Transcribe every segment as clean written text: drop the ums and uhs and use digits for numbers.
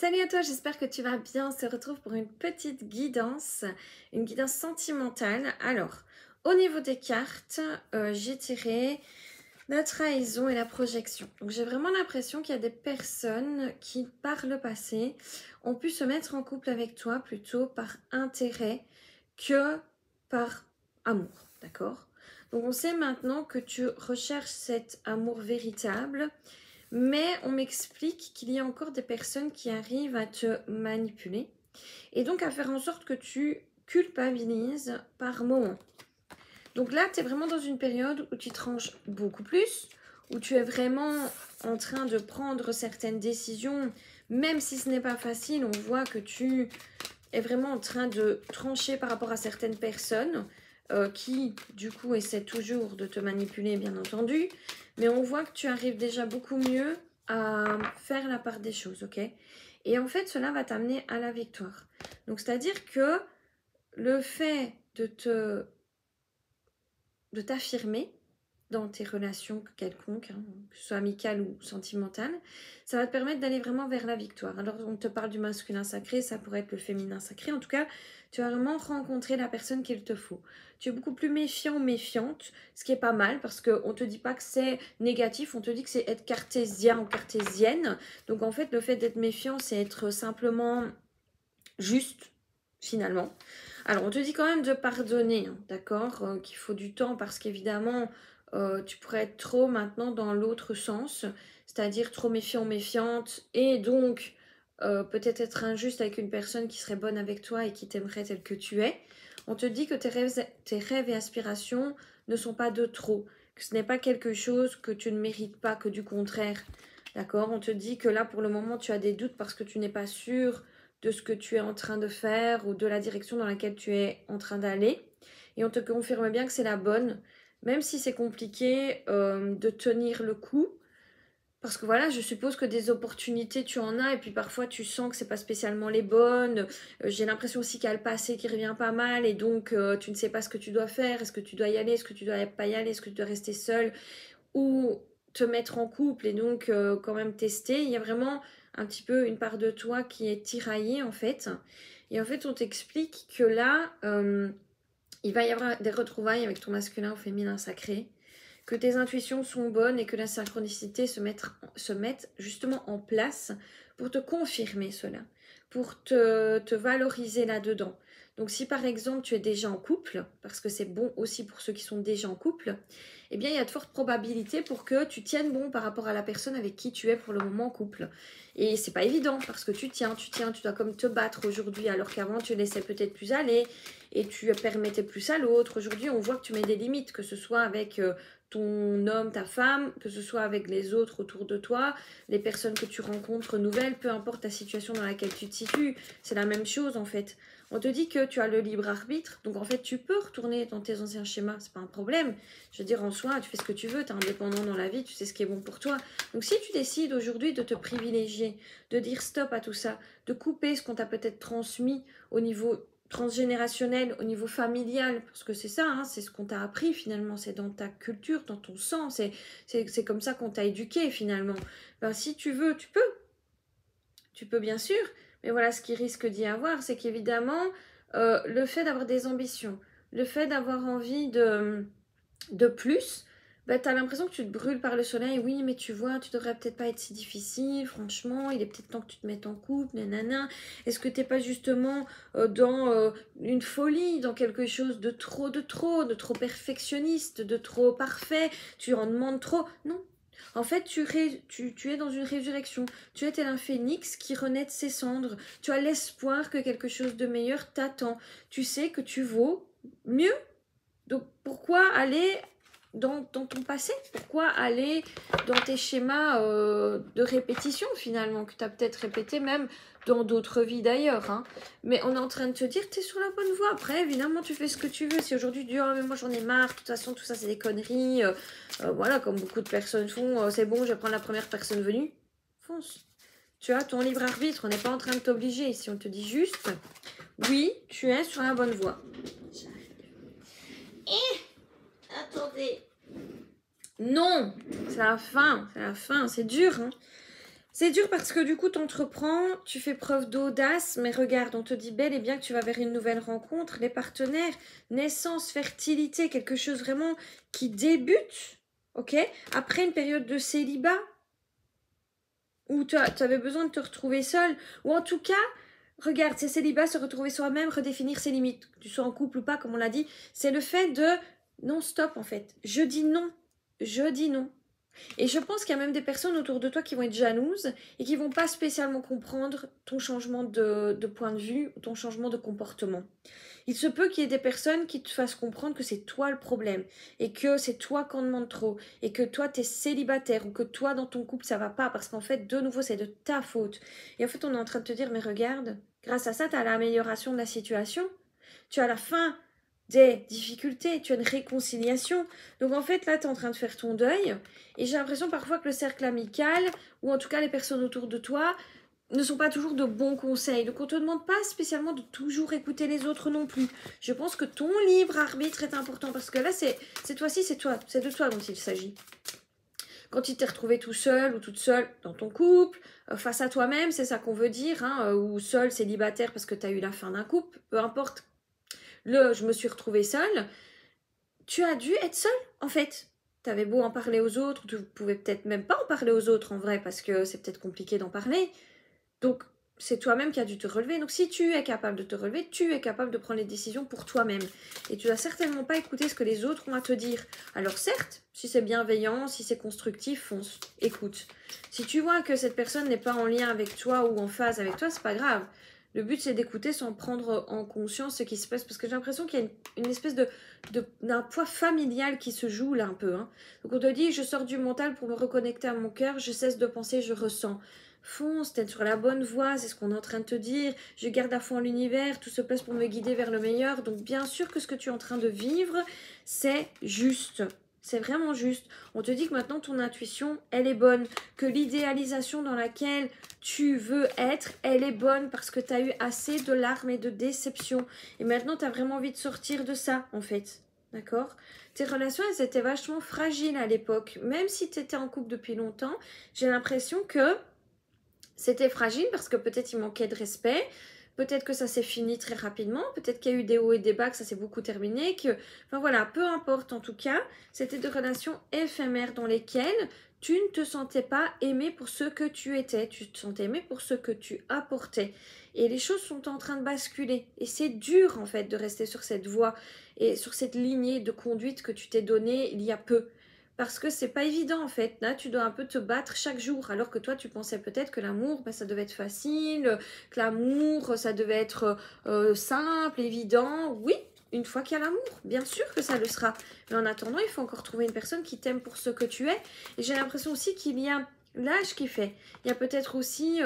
Salut à toi, j'espère que tu vas bien. On se retrouve pour une petite guidance, une guidance sentimentale. Alors, au niveau des cartes, j'ai tiré la trahison et la projection. Donc, j'ai vraiment l'impression qu'il y a des personnes qui, par le passé, ont pu se mettre en couple avec toi plutôt par intérêt que par amour, d'accord? Donc, on sait maintenant que tu recherches cet amour véritable. Mais on m'explique qu'il y a encore des personnes qui arrivent à te manipuler et donc à faire en sorte que tu culpabilises par moment. Donc là, tu es vraiment dans une période où tu tranches beaucoup plus, où tu es vraiment en train de prendre certaines décisions, même si ce n'est pas facile, on voit que tu es vraiment en train de trancher par rapport à certaines personnes qui, du coup, essaient toujours de te manipuler, bien entendu. Mais on voit que tu arrives déjà beaucoup mieux à faire la part des choses, ok? Et en fait, cela va t'amener à la victoire. Donc, c'est-à-dire que le fait de t'affirmer dans tes relations quelconques, hein, que ce soit amicales ou sentimentales, ça va te permettre d'aller vraiment vers la victoire. Alors, on te parle du masculin sacré, ça pourrait être le féminin sacré. En tout cas, tu vas vraiment rencontrer la personne qu'il te faut. Tu es beaucoup plus méfiant ou méfiante, ce qui est pas mal parce qu'on ne te dit pas que c'est négatif, on te dit que c'est être cartésien ou cartésienne. Donc, en fait, le fait d'être méfiant, c'est être simplement juste, finalement. Alors, on te dit quand même de pardonner, hein, d'accord, qu'il faut du temps parce qu'évidemment, tu pourrais être trop maintenant dans l'autre sens, c'est-à-dire trop méfiant, méfiante, et donc peut-être être injuste avec une personne qui serait bonne avec toi et qui t'aimerait tel que tu es. On te dit que tes rêves et aspirations ne sont pas de trop, que ce n'est pas quelque chose que tu ne mérites pas, que du contraire, d'accord. On te dit que là, pour le moment, tu as des doutes parce que tu n'es pas sûr de ce que tu es en train de faire ou de la direction dans laquelle tu es en train d'aller. Et on te confirme bien que c'est la bonne, même si c'est compliqué de tenir le coup. Parce que voilà, je suppose que des opportunités, tu en as, et puis parfois tu sens que c'est pas spécialement les bonnes. J'ai l'impression aussi qu'il y a le passé qui revient pas mal, et donc tu ne sais pas ce que tu dois faire. Est-ce que tu dois y aller? Est-ce que tu dois pas y aller? Est-ce que tu dois rester seul? Ou te mettre en couple et donc quand même tester. Il y a vraiment un petit peu une part de toi qui est tiraillée en fait. Et en fait, on t'explique que là, il va y avoir des retrouvailles avec ton masculin ou féminin sacré, que tes intuitions sont bonnes et que la synchronicité se mette justement en place pour te confirmer cela, pour te valoriser là-dedans. Donc si par exemple tu es déjà en couple, parce que c'est bon aussi pour ceux qui sont déjà en couple, eh bien il y a de fortes probabilités pour que tu tiennes bon par rapport à la personne avec qui tu es pour le moment en couple. Et c'est pas évident parce que tu tiens, tu dois comme te battre aujourd'hui alors qu'avant tu laissais peut-être plus aller et tu permettais plus à l'autre. Aujourd'hui on voit que tu mets des limites, que ce soit avec ton homme, ta femme, que ce soit avec les autres autour de toi, les personnes que tu rencontres nouvelles, peu importe ta situation dans laquelle tu te situes, c'est la même chose en fait. On te dit que tu as le libre arbitre, donc en fait tu peux retourner dans tes anciens schémas, c'est pas un problème. Je veux dire en soi, tu fais ce que tu veux, tu es indépendant dans la vie, tu sais ce qui est bon pour toi. Donc si tu décides aujourd'hui de te privilégier, de dire stop à tout ça, de couper ce qu'on t'a peut-être transmis au niveau transgénérationnel, au niveau familial, parce que c'est ça, hein, c'est ce qu'on t'a appris finalement, c'est dans ta culture, dans ton sang, c'est comme ça qu'on t'a éduqué finalement. Ben, si tu veux, tu peux bien sûr, mais voilà, ce qui risque d'y avoir, c'est qu'évidemment, le fait d'avoir des ambitions, le fait d'avoir envie de plus, bah, tu as l'impression que tu te brûles par le soleil. Oui, mais tu vois, tu devrais peut-être pas être si difficile, franchement, il est peut-être temps que tu te mettes en couple, nanana. Est-ce que t'es pas justement dans une folie, dans quelque chose de trop perfectionniste, de trop parfait, tu en demandes trop? Non. En fait, tu es dans une résurrection. Tu es tel un phénix qui renaît de ses cendres. Tu as l'espoir que quelque chose de meilleur t'attend. Tu sais que tu vaux mieux. Donc pourquoi aller dans ton passé? Pourquoi aller dans tes schémas de répétition finalement, que tu as peut-être répété même dans d'autres vies d'ailleurs, hein. Mais on est en train de te dire tu es sur la bonne voie. Après, évidemment, tu fais ce que tu veux. Si aujourd'hui tu dis oh mais moi j'en ai marre, de toute façon tout ça c'est des conneries, voilà, comme beaucoup de personnes font, c'est bon, je vais prendre la première personne venue, fonce. Tu as ton libre arbitre, on n'est pas en train de t'obliger. Si on te dit juste oui, tu es sur la bonne voie. Attendez. Non, c'est la fin, c'est dur, hein. C'est dur parce que du coup, tu entreprends, tu fais preuve d'audace, mais regarde, on te dit bel et bien que tu vas vers une nouvelle rencontre, les partenaires, naissance, fertilité, quelque chose vraiment qui débute, ok? Après une période de célibat, où tu avais besoin de te retrouver seule, ou en tout cas, regarde, c'est célibat, se retrouver soi-même, redéfinir ses limites, que tu sois en couple ou pas, comme on l'a dit, c'est le fait de non stop en fait. Je dis non, je dis non. Et je pense qu'il y a même des personnes autour de toi qui vont être jalouses et qui vont pas spécialement comprendre ton changement de point de vue, ton changement de comportement. Il se peut qu'il y ait des personnes qui te fassent comprendre que c'est toi le problème et que c'est toi qu'on demande trop et que toi t'es célibataire ou que toi dans ton couple ça va pas parce qu'en fait de nouveau c'est de ta faute. Et en fait on est en train de te dire mais regarde, grâce à ça tu as l'amélioration de la situation, tu as la fin des difficultés, tu as une réconciliation. Donc en fait là tu es en train de faire ton deuil et j'ai l'impression parfois que le cercle amical ou en tout cas les personnes autour de toi ne sont pas toujours de bons conseils. Donc on ne te demande pas spécialement de toujours écouter les autres non plus. Je pense que ton libre arbitre est important parce que là, cette fois-ci, c'est toi. C'est de toi dont il s'agit. Quand tu t'es retrouvé tout seul ou toute seule dans ton couple, face à toi-même, c'est ça qu'on veut dire, hein, ou seul, célibataire parce que tu as eu la fin d'un couple, peu importe, je me suis retrouvée seule, tu as dû être seule en fait. Tu avais beau en parler aux autres, tu pouvais peut-être même pas en parler aux autres en vrai parce que c'est peut-être compliqué d'en parler. Donc, c'est toi-même qui as dû te relever. Donc, si tu es capable de te relever, tu es capable de prendre les décisions pour toi-même. Et tu ne dois certainement pas écouter ce que les autres ont à te dire. Alors, certes, si c'est bienveillant, si c'est constructif, fonce, écoute. Si tu vois que cette personne n'est pas en lien avec toi ou en phase avec toi, c'est pas grave. Le but, c'est d'écouter sans prendre en conscience ce qui se passe. Parce que j'ai l'impression qu'il y a une espèce d'un poids familial qui se joue là un peu. Hein. Donc, on te dit, je sors du mental pour me reconnecter à mon cœur, je cesse de penser, je ressens. Fonce, t'es sur la bonne voie, c'est ce qu'on est en train de te dire. Je garde à fond l'univers, tout se place pour me guider vers le meilleur. Donc bien sûr que ce que tu es en train de vivre, c'est juste. C'est vraiment juste. On te dit que maintenant ton intuition, elle est bonne. Que l'idéalisation dans laquelle tu veux être, elle est bonne parce que tu as eu assez de larmes et de déceptions. Et maintenant, tu as vraiment envie de sortir de ça, en fait. D'accord? Tes relations, elles étaient vachement fragiles à l'époque. Même si tu étais en couple depuis longtemps, j'ai l'impression que c'était fragile parce que peut-être il manquait de respect, peut-être que ça s'est fini très rapidement, peut-être qu'il y a eu des hauts et des bas, que ça s'est beaucoup terminé, que... Enfin voilà, peu importe en tout cas, c'était des relations éphémères dans lesquelles tu ne te sentais pas aimé pour ce que tu étais, tu te sentais aimé pour ce que tu apportais. Et les choses sont en train de basculer. Et c'est dur en fait de rester sur cette voie et sur cette lignée de conduite que tu t'es donnée il y a peu. Parce que c'est pas évident en fait. Là, tu dois un peu te battre chaque jour. Alors que toi, tu pensais peut-être que l'amour, ça devait être facile, que l'amour, ça devait être simple, évident. Oui, une fois qu'il y a l'amour, bien sûr que ça le sera. Mais en attendant, il faut encore trouver une personne qui t'aime pour ce que tu es. Et j'ai l'impression aussi qu'il y a l'âge qui fait. Il y a peut-être aussi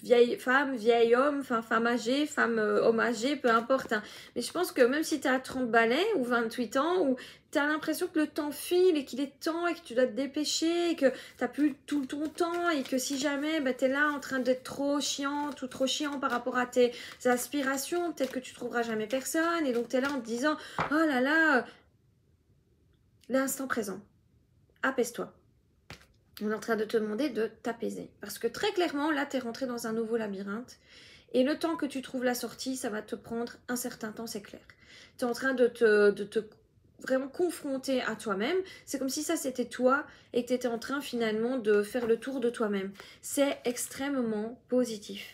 vieille femme, vieil homme, enfin femme âgée, femme homme âgé, peu importe. Hein. Mais je pense que même si tu as 30 balais ou 28 ans, ou tu as l'impression que le temps file et qu'il est temps et que tu dois te dépêcher et que tu n'as plus tout ton temps et que si jamais tu es là en train d'être trop chiante ou trop chiant par rapport à tes aspirations, peut-être que tu trouveras jamais personne et donc tu es là en te disant « Oh là là, l'instant présent, apaise-toi ». On est en train de te demander de t'apaiser. Parce que très clairement, là, tu es rentré dans un nouveau labyrinthe. Et le temps que tu trouves la sortie, ça va te prendre un certain temps, c'est clair. Tu es en train de te vraiment confronter à toi-même. C'est comme si ça, c'était toi et que tu étais en train finalement de faire le tour de toi-même. C'est extrêmement positif.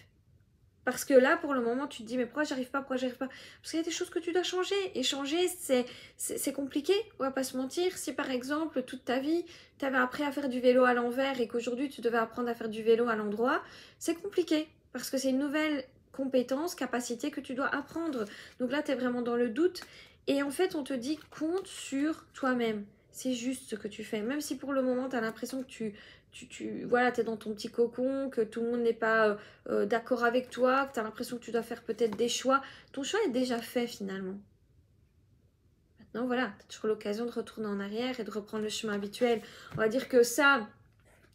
Parce que là, pour le moment, tu te dis, mais pourquoi j'arrive pas, pourquoi j'arrive pas? Parce qu'il y a des choses que tu dois changer. Et changer, c'est compliqué, on va pas se mentir. Si par exemple, toute ta vie, tu avais appris à faire du vélo à l'envers et qu'aujourd'hui, tu devais apprendre à faire du vélo à l'endroit, c'est compliqué. Parce que c'est une nouvelle compétence, capacité que tu dois apprendre. Donc là, tu es vraiment dans le doute. Et en fait, on te dit, compte sur toi-même. C'est juste ce que tu fais. Même si pour le moment, tu as l'impression que voilà, tu es dans ton petit cocon, que tout le monde n'est pas d'accord avec toi, que tu as l'impression que tu dois faire peut-être des choix. Ton choix est déjà fait finalement. Maintenant, voilà, tu as toujours l'occasion de retourner en arrière et de reprendre le chemin habituel. On va dire que ça,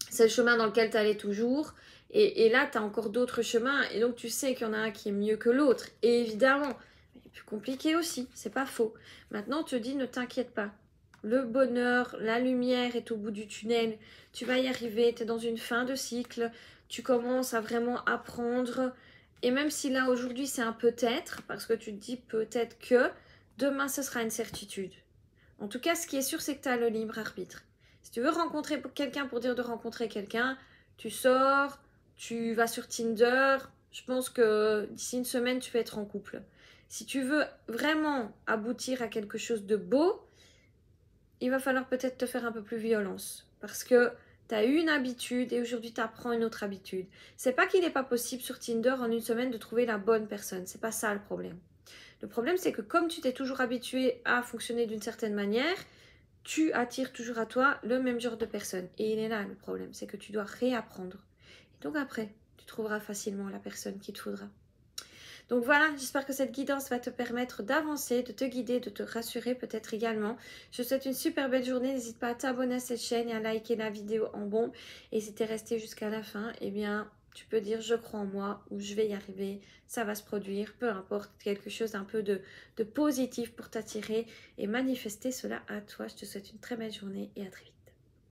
c'est le chemin dans lequel tu allais toujours. Et là, tu as encore d'autres chemins. Et donc, tu sais qu'il y en a un qui est mieux que l'autre. Et évidemment, il est plus compliqué aussi, c'est pas faux. Maintenant, on te dit, ne t'inquiète pas. le bonheur, la lumière est au bout du tunnel, tu vas y arriver, tu es dans une fin de cycle, tu commences à vraiment apprendre. Et même si là aujourd'hui c'est un peut-être, parce que tu te dis peut-être que demain ce sera une certitude. En tout cas, ce qui est sûr, c'est que tu as le libre arbitre. Si tu veux rencontrer quelqu'un pour dire de rencontrer quelqu'un, tu sors, tu vas sur Tinder. Je pense que d'ici une semaine, tu vas être en couple. Si tu veux vraiment aboutir à quelque chose de beau, il va falloir peut-être te faire un peu plus violence. Parce que tu as eu une habitude et aujourd'hui tu apprends une autre habitude. C'est pas qu'il n'est pas possible sur Tinder en une semaine de trouver la bonne personne. C'est pas ça le problème. Le problème, c'est que comme tu t'es toujours habitué à fonctionner d'une certaine manière, tu attires toujours à toi le même genre de personne. Et il est là le problème, c'est que tu dois réapprendre. Et donc après, tu trouveras facilement la personne qu'il te faudra. Donc voilà, j'espère que cette guidance va te permettre d'avancer, de te guider, de te rassurer peut-être également. Je te souhaite une super belle journée. N'hésite pas à t'abonner à cette chaîne et à liker la vidéo en bombe. Et si tu es resté jusqu'à la fin, eh bien, tu peux dire je crois en moi ou je vais y arriver, ça va se produire, peu importe, quelque chose d'un peu de positif pour t'attirer et manifester cela à toi. Je te souhaite une très belle journée et à très vite.